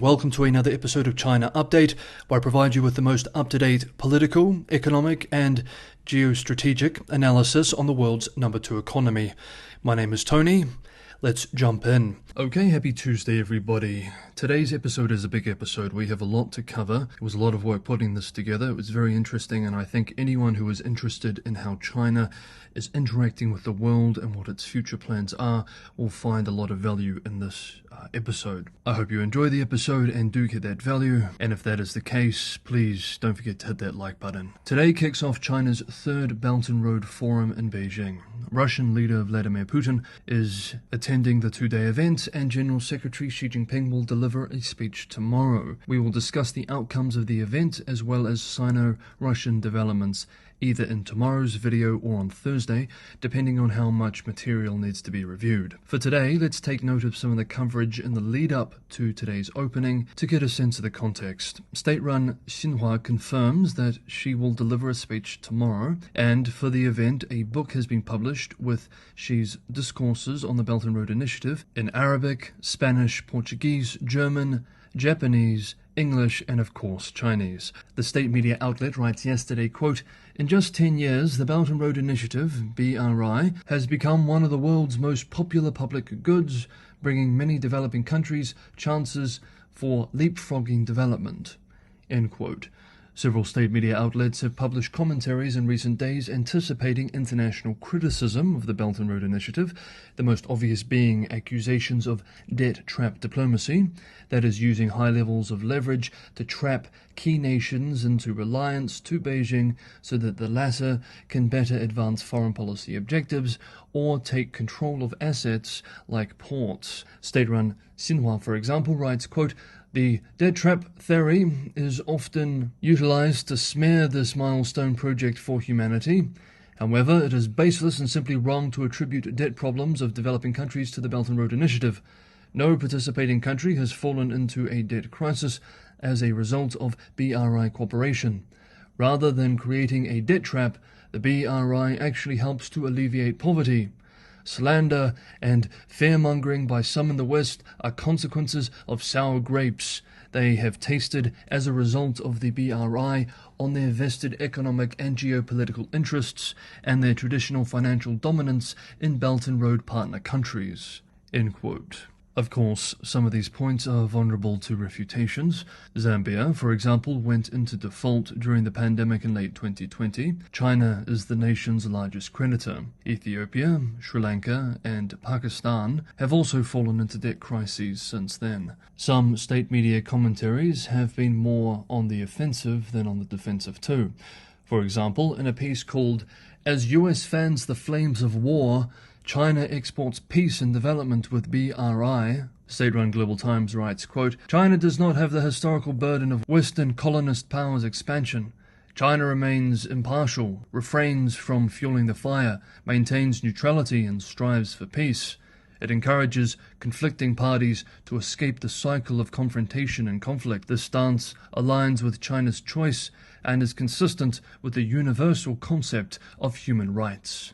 Welcome to another episode of China Update, where I provide you with the most up-to-date political, economic, and geostrategic analysis on the world's number 2 economy. My name is Tony. Let's jump in. Okay, happy Tuesday, everybody. Today's episode is a big episode. We have a lot to cover. It was a lot of work putting this together. It was very interesting, and I think anyone who is interested in how China is interacting with the world and what its future plans are will find a lot of value in this episode. I hope you enjoy the episode and do get that value, and if that is the case, please don't forget to hit that like button. Today kicks off China's third Belt and Road Forum in Beijing. Russian leader Vladimir Putin is attending the two-day event, and General Secretary Xi Jinping will deliver a speech tomorrow. We will discuss the outcomes of the event as well as Sino-Russian developments either in tomorrow's video or on Thursday, depending on how much material needs to be reviewed. For today, let's take note of some of the coverage in the lead-up to today's opening to get a sense of the context. State-run Xinhua confirms that she will deliver a speech tomorrow, and for the event, a book has been published with Xi's discourses on the Belt and Road Initiative in Arabic, Spanish, Portuguese, German, Japanese, English, and of course Chinese. The state media outlet writes yesterday, quote, "In just 10 years, the Belt and Road Initiative, BRI, has become one of the world's most popular public goods, bringing many developing countries chances for leapfrogging development." End quote. Several state media outlets have published commentaries in recent days anticipating international criticism of the Belt and Road Initiative, the most obvious being accusations of debt trap diplomacy, that is, using high levels of leverage to trap key nations into reliance to Beijing so that the latter can better advance foreign policy objectives or take control of assets like ports. State-run Xinhua, for example, writes, quote, "The debt trap theory is often utilized to smear this milestone project for humanity. However, it is baseless and simply wrong to attribute debt problems of developing countries to the Belt and Road Initiative. No participating country has fallen into a debt crisis as a result of BRI cooperation. Rather than creating a debt trap, the BRI actually helps to alleviate poverty. Slander and fear-mongering by some in the West are consequences of sour grapes they have tasted as a result of the BRI on their vested economic and geopolitical interests and their traditional financial dominance in Belt and Road partner countries." End quote. Of course, some of these points are vulnerable to refutations. Zambia, for example, went into default during the pandemic in late 2020. China is the nation's largest creditor. Ethiopia, Sri Lanka, and Pakistan have also fallen into debt crises since then. Some state media commentaries have been more on the offensive than on the defensive too. For example, in a piece called "As US Fans the Flames of War, China Exports Peace and Development with BRI," state-run Global Times writes, quote, "China does not have the historical burden of Western colonist powers' expansion. China remains impartial, refrains from fueling the fire, maintains neutrality, and strives for peace. It encourages conflicting parties to escape the cycle of confrontation and conflict. This stance aligns with China's choice and is consistent with the universal concept of human rights."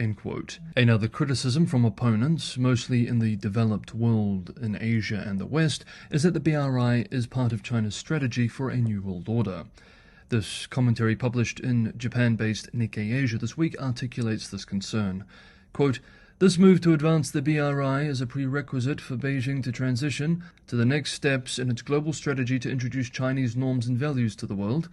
End quote. Another criticism from opponents, mostly in the developed world in Asia and the West, is that the BRI is part of China's strategy for a new world order. This commentary published in Japan-based Nikkei Asia this week articulates this concern. Quote, "This move to advance the BRI is a prerequisite for Beijing to transition to the next steps in its global strategy to introduce Chinese norms and values to the world.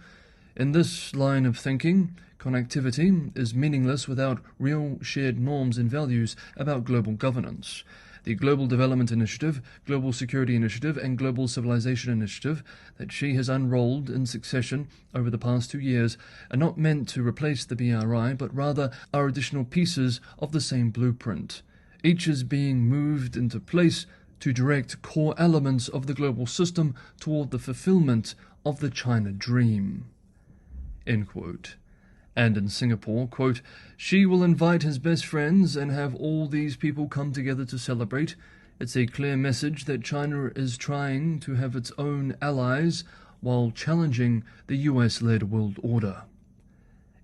In this line of thinking, connectivity is meaningless without real shared norms and values about global governance. The Global Development Initiative, Global Security Initiative, and Global Civilization Initiative that she has unrolled in succession over the past 2 years are not meant to replace the BRI, but rather are additional pieces of the same blueprint. Each is being moved into place to direct core elements of the global system toward the fulfillment of the China dream." End quote. And in Singapore, quote, "She will invite his best friends and have all these people come together to celebrate. It's a clear message that China is trying to have its own allies while challenging the US-led world order."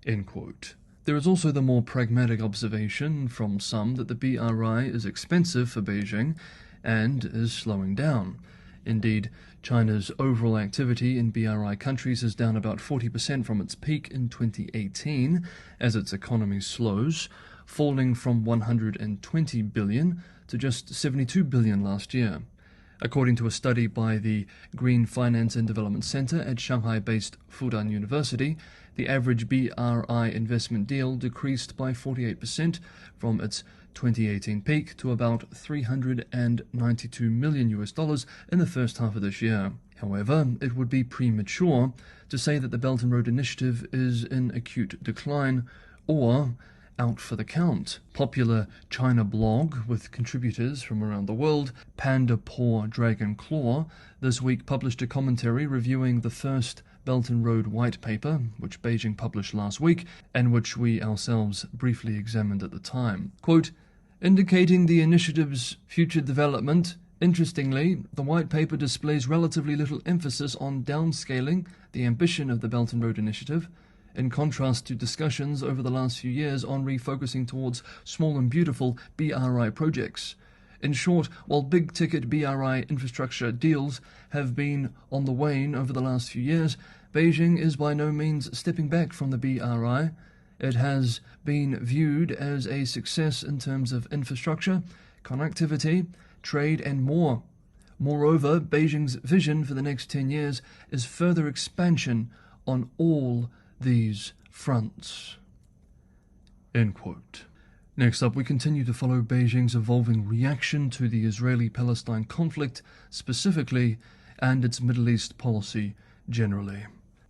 End quote. There is also the more pragmatic observation from some that the BRI is expensive for Beijing and is slowing down. Indeed, China's overall activity in BRI countries is down about 40% from its peak in 2018 as its economy slows, falling from 120 billion to just 72 billion last year. According to a study by the Green Finance and Development Center at Shanghai-based Fudan University, the average BRI investment deal decreased by 48% from its 2018 peak to about $392 million in the first half of this year. However, it would be premature to say that the Belt and Road Initiative is in acute decline or out for the count. Popular China blog with contributors from around the world, Panda Paw Dragon Claw, this week published a commentary reviewing the first Belt and Road White Paper, which Beijing published last week, and which we ourselves briefly examined at the time. Quote, indicating the initiative's future development, interestingly, the White Paper displays relatively little emphasis on downscaling the ambition of the Belt and Road Initiative, in contrast to discussions over the last few years on refocusing towards small and beautiful BRI projects. In short, while big-ticket BRI infrastructure deals have been on the wane over the last few years, Beijing is by no means stepping back from the BRI. It has been viewed as a success in terms of infrastructure, connectivity, trade, and more. Moreover, Beijing's vision for the next 10 years is further expansion on all these fronts. End quote. Next up, we continue to follow Beijing's evolving reaction to the Israeli-Palestine conflict specifically and its Middle East policy generally.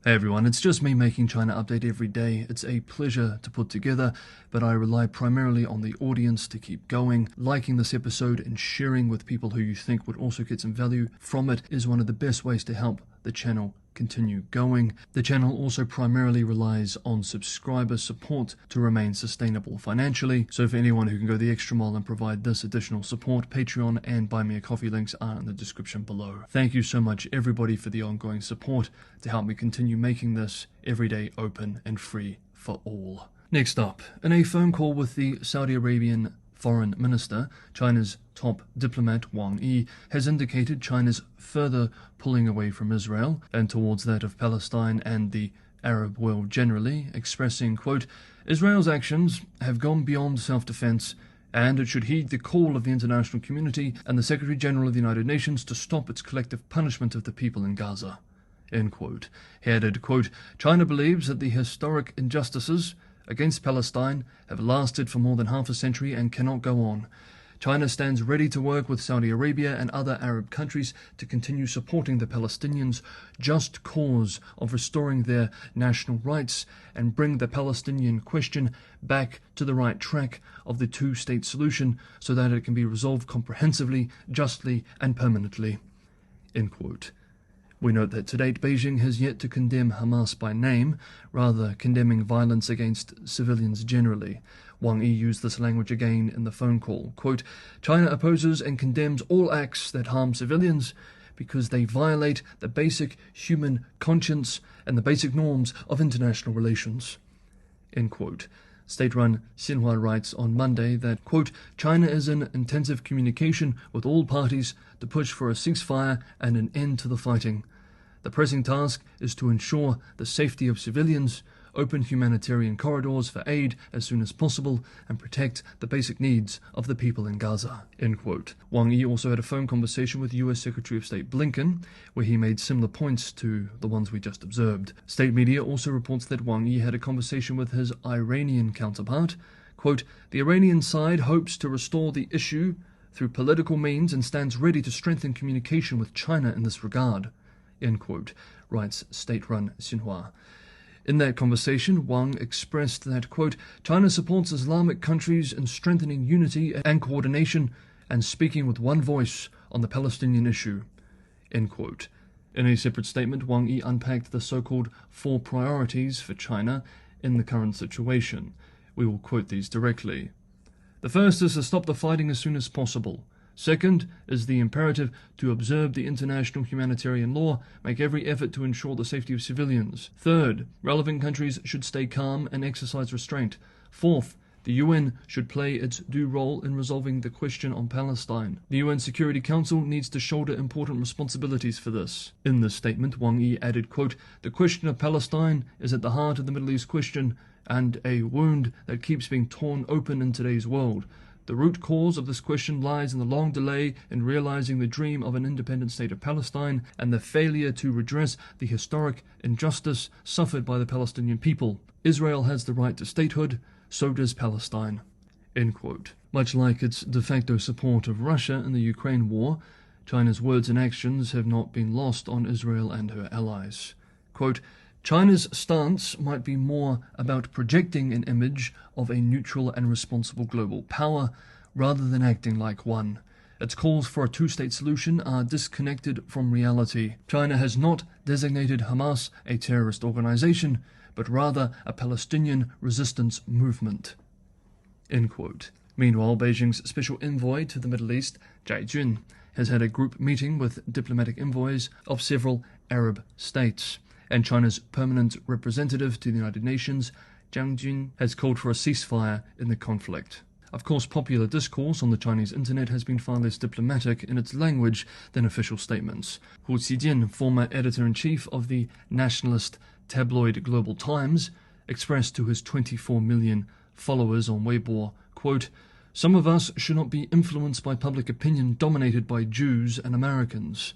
Hey everyone, it's just me making China Update every day. It's a pleasure to put together, but I rely primarily on the audience to keep going. Liking this episode and sharing with people who you think would also get some value from it is one of the best ways to help the channel continue going. The channel also primarily relies on subscriber support to remain sustainable financially, so for anyone who can go the extra mile and provide this additional support, Patreon and Buy Me a Coffee links are in the description below. Thank you so much everybody for the ongoing support to help me continue making this every day open and free for all. Next up, in a phone call with the Saudi Arabian Foreign Minister, China's top diplomat Wang Yi has indicated China's further pulling away from Israel and towards that of Palestine and the Arab world generally, expressing, quote, Israel's actions have gone beyond self-defense and it should heed the call of the international community and the Secretary-General of the United Nations to stop its collective punishment of the people in Gaza. End quote. He added, quote, China believes that the historic injustices against Palestine have lasted for more than half a century and cannot go on. China stands ready to work with Saudi Arabia and other Arab countries to continue supporting the Palestinians' just cause of restoring their national rights and bring the Palestinian question back to the right track of the two-state solution so that it can be resolved comprehensively, justly, and permanently. End quote. We note that to date Beijing has yet to condemn Hamas by name, rather condemning violence against civilians generally. Wang Yi used this language again in the phone call. Quote, China opposes and condemns all acts that harm civilians because they violate the basic human conscience and the basic norms of international relations. End quote. State-run Xinhua writes on Monday that, quote, China is in intensive communication with all parties to push for a ceasefire and an end to the fighting. The pressing task is to ensure the safety of civilians, open humanitarian corridors for aid as soon as possible, and protect the basic needs of the people in Gaza. End quote. Wang Yi also had a phone conversation with U.S. Secretary of State Blinken, where he made similar points to the ones we just observed. State media also reports that Wang Yi had a conversation with his Iranian counterpart. Quote, the Iranian side hopes to restore the issue through political means and stands ready to strengthen communication with China in this regard. End quote, writes state-run Xinhua. In that conversation, Wang expressed that, quote, China supports Islamic countries in strengthening unity and coordination and speaking with one voice on the Palestinian issue. End quote. In a separate statement, Wang Yi unpacked the so-called 4 priorities for China in the current situation. We will quote these directly. The first is to stop the fighting as soon as possible. Second is the imperative to observe the international humanitarian law, make every effort to ensure the safety of civilians. Third, relevant countries should stay calm and exercise restraint. Fourth, The UN should play its due role in resolving the question on Palestine. The UN Security Council needs to shoulder important responsibilities for this. In this statement, Wang Yi added, quote, "The question of Palestine is at the heart of the Middle East question and a wound that keeps being torn open in today's world. The root cause of this question lies in the long delay in realizing the dream of an independent state of Palestine and the failure to redress the historic injustice suffered by the Palestinian people. Israel has the right to statehood, so does Palestine." End quote. Much like its de facto support of Russia in the Ukraine war, China's words and actions have not been lost on Israel and her allies. Quote, "China's stance might be more about projecting an image of a neutral and responsible global power rather than acting like one. Its calls for a two-state solution are disconnected from reality. China has not designated Hamas a terrorist organization, but rather a Palestinian resistance movement." End quote. Meanwhile, Beijing's special envoy to the Middle East, Zhai Jun, has had a group meeting with diplomatic envoys of several Arab states, and China's permanent representative to the United Nations, Jiang Jun, has called for a ceasefire in the conflict. Of course, popular discourse on the Chinese internet has been far less diplomatic in its language than official statements. Hu Xijian, former editor-in-chief of the nationalist tabloid Global Times, expressed to his 24 million followers on Weibo, quote, "Some of us should not be influenced by public opinion dominated by Jews and Americans."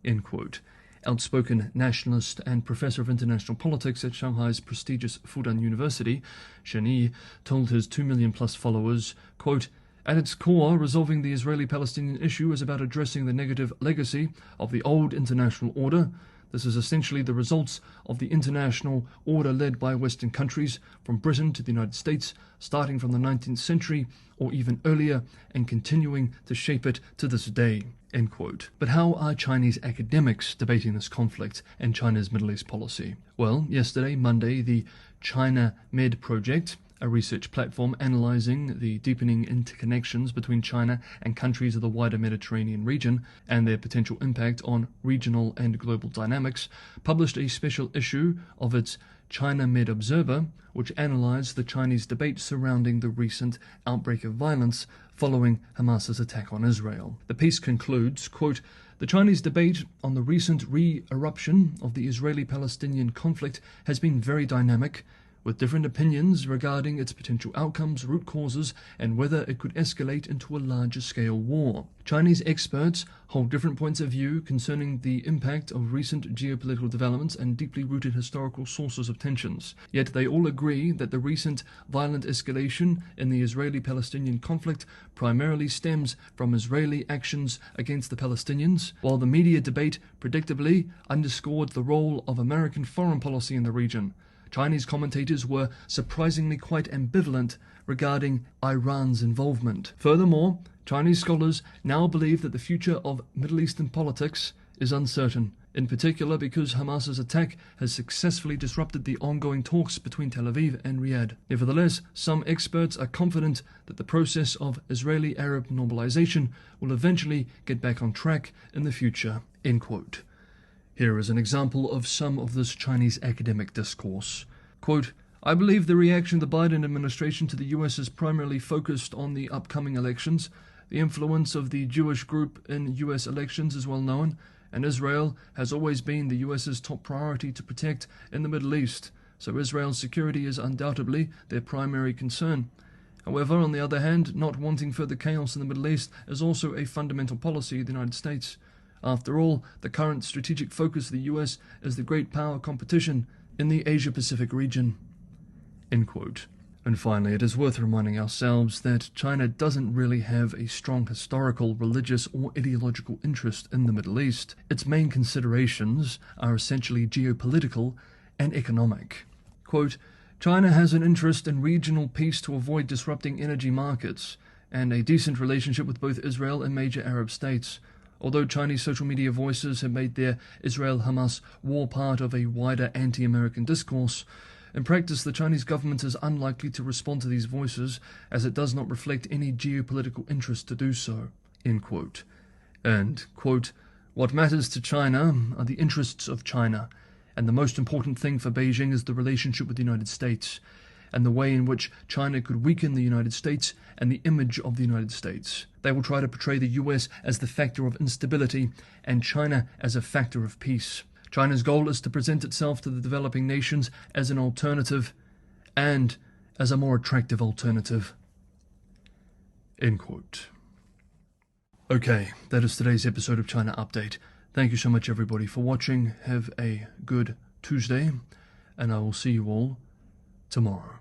End quote. Outspoken nationalist and professor of international politics at Shanghai's prestigious Fudan University, Shen Yi, told his 2 million plus followers, quote, "At its core, resolving the Israeli-Palestinian issue is about addressing the negative legacy of the old international order. This is essentially the results of the international order led by Western countries, from Britain to the United States, starting from the 19th century or even earlier and continuing to shape it to this day." End quote. But how are Chinese academics debating this conflict and China's Middle East policy? Well, yesterday, Monday, the China Med Project, a research platform analyzing the deepening interconnections between China and countries of the wider Mediterranean region and their potential impact on regional and global dynamics, published a special issue of its China Med Observer, which analyzed the Chinese debate surrounding the recent outbreak of violence following Hamas's attack on Israel. The piece concludes, quote, "The Chinese debate on the recent re-eruption of the Israeli-Palestinian conflict has been very dynamic, with different opinions regarding its potential outcomes, root causes, and whether it could escalate into a larger-scale war. Chinese experts hold different points of view concerning the impact of recent geopolitical developments and deeply rooted historical sources of tensions. Yet they all agree that the recent violent escalation in the Israeli-Palestinian conflict primarily stems from Israeli actions against the Palestinians, while the media debate predictably underscored the role of American foreign policy in the region. Chinese commentators were surprisingly quite ambivalent regarding Iran's involvement. Furthermore, Chinese scholars now believe that the future of Middle Eastern politics is uncertain, in particular because Hamas's attack has successfully disrupted the ongoing talks between Tel Aviv and Riyadh. Nevertheless, some experts are confident that the process of Israeli-Arab normalization will eventually get back on track in the future." End quote. Here is an example of some of this Chinese academic discourse. Quote, "I believe the reaction of the Biden administration to the US is primarily focused on the upcoming elections. The influence of the Jewish group in US elections is well known, and Israel has always been the US's top priority to protect in the Middle East, so Israel's security is undoubtedly their primary concern. However, on the other hand, not wanting further chaos in the Middle East is also a fundamental policy of the United States. After all, the current strategic focus of the US is the great power competition in the Asia-Pacific region." End quote. And finally, it is worth reminding ourselves that China doesn't really have a strong historical, religious, or ideological interest in the Middle East. Its main considerations are essentially geopolitical and economic. Quote, "China has an interest in regional peace to avoid disrupting energy markets, and a decent relationship with both Israel and major Arab states. Although Chinese social media voices have made their Israel-Hamas war part of a wider anti-American discourse, in practice the Chinese government is unlikely to respond to these voices as it does not reflect any geopolitical interest to do so." End quote. And, quote, "What matters to China are the interests of China, and the most important thing for Beijing is the relationship with the United States. and the way in which China could weaken the United States and the image of the United States. They will try to portray the US as the factor of instability and China as a factor of peace. China's goal is to present itself to the developing nations as an alternative and as a more attractive alternative. End quote. Okay, that is today's episode of China Update. Thank you so much, everybody, for watching. Have a good Tuesday, and I will see you all tomorrow.